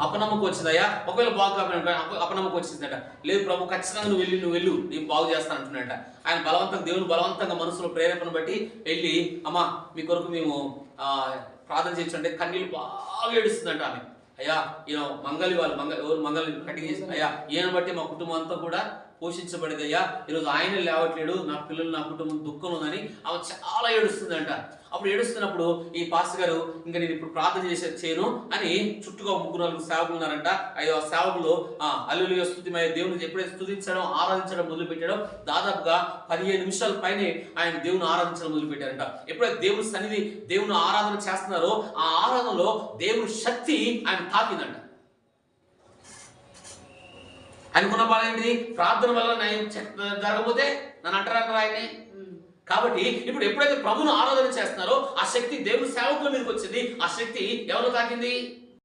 అపనమ్మకం వచ్చిందయ్యా. ఒకవేళ బాగు కాకపోయినా అపనమ్మకం వచ్చిందట. లేదు ప్రభు ఖచ్చితంగా నువ్వు వెళ్ళు నేను బాగు చేస్తాను అంటున్నాడట. ఆయన బలవంతంగా దేవుని బలవంతంగా మనసులో ప్రేరేపణ బట్టి వెళ్ళి అమ్మా మీ కొరకు మేము ప్రార్థన చేయించంటే కన్నీళ్ళు బాగా ఏడుస్తుందంట ఆమె. అయ్యా ఈయన మంగళి ఎవరు మంగళి కటింగ్ చేసి అయ్యా ఈయన బట్టి మా కుటుంబం అంతా కూడా పోషించబడింది అయ్యా, ఈరోజు ఆయన లేవట్లేడు, నా పిల్లలు నా కుటుంబం దుఃఖం ఉందని ఆమె చాలా ఏడుస్తుందంట. అప్పుడు ఏడుస్తున్నప్పుడు ఈ పాస్టర్ గారు ఇంకా నేను ఇప్పుడు ప్రార్థన చేయను అని చుట్టూగా 3-4 సేవకులు ఉన్నారంట. 5వ సేవకులు హల్లెలూయా స్తుతిమయ దేవుని ఎప్పుడైతే స్తుతించడం ఆరాధించడం మొదలు పెట్టాడో దాదాపుగా 15 నిమిషాల పైనే ఆయన దేవుని ఆరాధించడం మొదలు పెట్టారంట. ఎప్పుడైతే దేవుని సన్నిధి దేవుని ఆరాధన చేస్తున్నారో ఆ ఆరాధనలో దేవుని శక్తి ఆయన తాకిందంట. అనుకున్న బాధ ఏంటి? ప్రార్థన వల్ల నేను జరగకపోతే నన్ను అంటారు ఆయన్ని. కాబట్టి ఇప్పుడు ఎప్పుడైతే ప్రభును ఆరాధన చేస్తున్నారో ఆ శక్తి దేవుని సేవకుల మీదకి వచ్చింది. ఆ శక్తి ఎవరు తాకింది?